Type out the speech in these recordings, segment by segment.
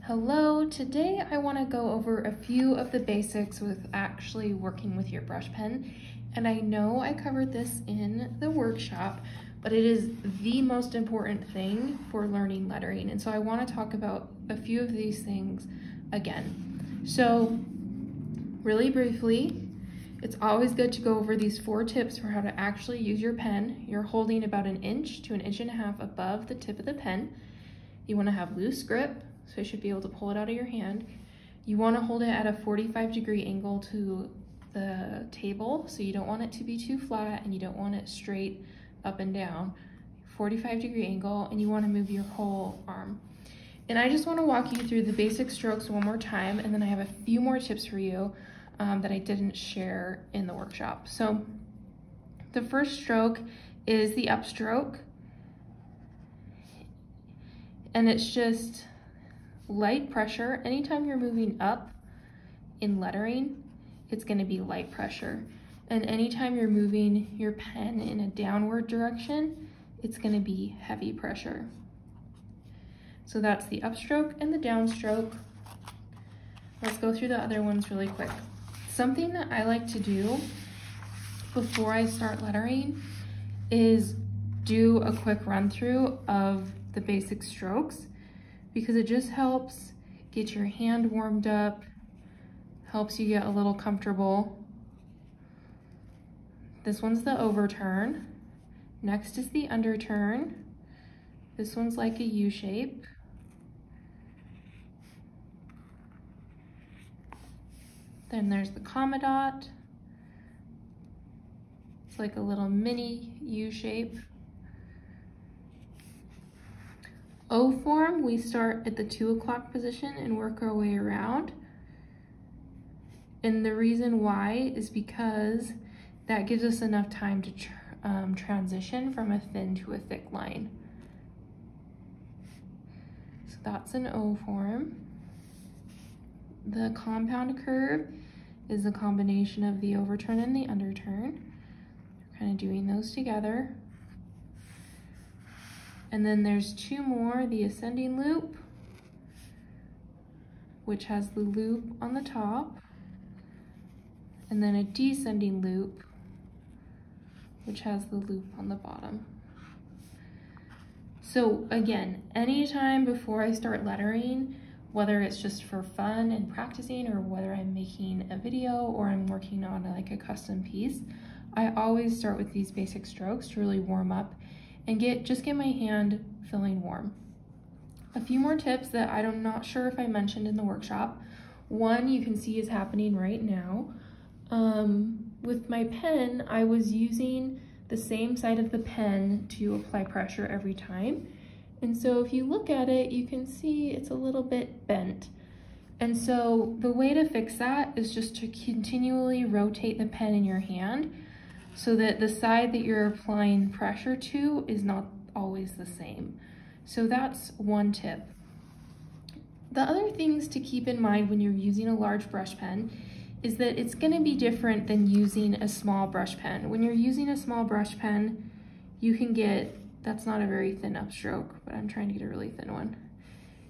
Hello, today I want to go over a few of the basics with actually working with your brush pen. And I know I covered this in the workshop, but it is the most important thing for learning lettering. And so I want to talk about a few of these things again. So really briefly, it's always good to go over these 4 tips for how to actually use your pen. You're holding about 1 inch to 1.5 inches above the tip of the pen. You want to have loose grip, so you should be able to pull it out of your hand. You want to hold it at a 45-degree angle to the table, so you don't want it to be too flat and you don't want it straight up and down. 45-degree angle, and you want to move your whole arm. And I just want to walk you through the basic strokes one more time, and then I have a few more tips for you that I didn't share in the workshop. So the first stroke is the upstroke, and it's just light pressure. Anytime you're moving up in lettering, it's going to be light pressure. And anytime you're moving your pen in a downward direction, it's going to be heavy pressure. So that's the upstroke and the downstroke. Let's go through the other ones really quick. Something that I like to do before I start lettering is do a quick run through of the basic strokes, because it just helps get your hand warmed up, helps you get a little comfortable. This one's the overturn. Next is the underturn. This one's like a U shape. Then there's the comma dot. It's like a little mini U shape. O form, we start at the 2 o'clock position and work our way around. And the reason why is because that gives us enough time to transition from a thin to a thick line. So that's an O form. The compound curve is a combination of the overturn and the underturn. We're kind of doing those together. And then there's 2 more, the ascending loop, which has the loop on the top, and then a descending loop, which has the loop on the bottom. So again, anytime before I start lettering, whether it's just for fun and practicing, or whether I'm making a video or I'm working on like a custom piece, I always start with these basic strokes to really warm up and just get my hand feeling warm. A few more tips that I'm not sure if I mentioned in the workshop. One you can see is happening right now. With my pen, I was using the same side of the pen to apply pressure every time. And so if you look at it, you can see it's a little bit bent. And so the way to fix that is just to continually rotate the pen in your hand, so that the side that you're applying pressure to is not always the same. So that's one tip. The other things to keep in mind when you're using a large brush pen is that it's going to be different than using a small brush pen. When you're using a small brush pen, you can get, that's not a very thin upstroke, but I'm trying to get a really thin one.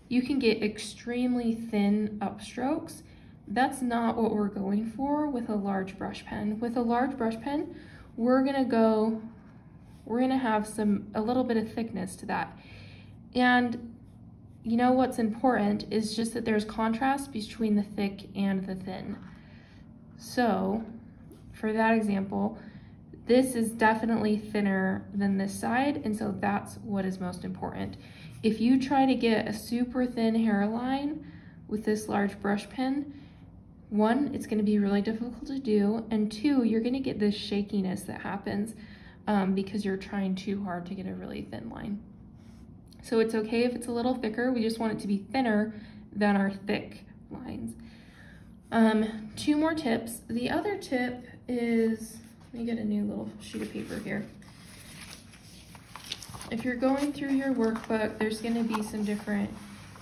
You can get extremely thin upstrokes. That's not what we're going for with a large brush pen. With a large brush pen, we're gonna have a little bit of thickness to that. And you know what's important is just that there's contrast between the thick and the thin. So for that example, this is definitely thinner than this side, and so that's what is most important. If you try to get a super thin hairline with this large brush pen, 1, it's going to be really difficult to do, and 2, you're going to get this shakiness that happens because you're trying too hard to get a really thin line. So it's okay if it's a little thicker, we just want it to be thinner than our thick lines. 2 more tips. The other tip is, let me get a new little sheet of paper here. If you're going through your workbook, there's going to be some different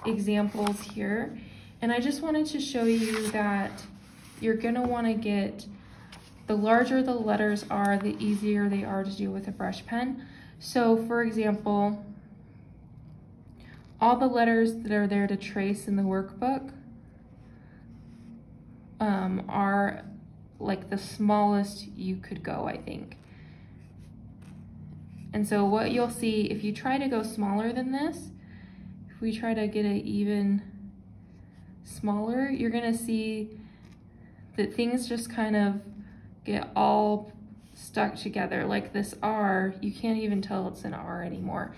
examples here. And I just wanted to show you that you're going to want to get, the larger the letters are, the easier they are to do with a brush pen. So for example, all the letters that are there to trace in the workbook are like the smallest you could go, I think. And so what you'll see, if you try to go smaller than this, if we try to get it even smaller, you're gonna see that things just kind of get all stuck together. Like this R, you can't even tell it's an R anymore.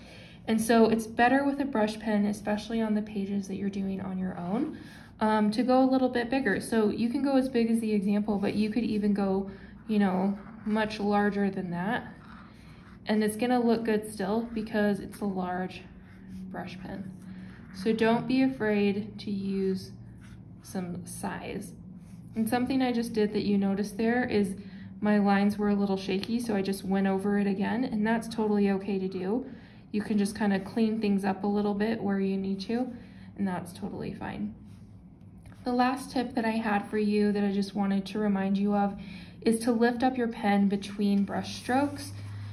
And so it's better with a brush pen, especially on the pages that you're doing on your own, to go a little bit bigger. So you can go as big as the example, but you could even go, you know, much larger than that. And it's gonna look good still because it's a large brush pen. So don't be afraid to use some size. And something I just did that you noticed there is my lines were a little shaky, so I just went over it again, and that's totally okay to do. You can just kind of clean things up a little bit where you need to, and that's totally fine. The last tip that I had for you that I just wanted to remind you of is to lift up your pen between brush strokes.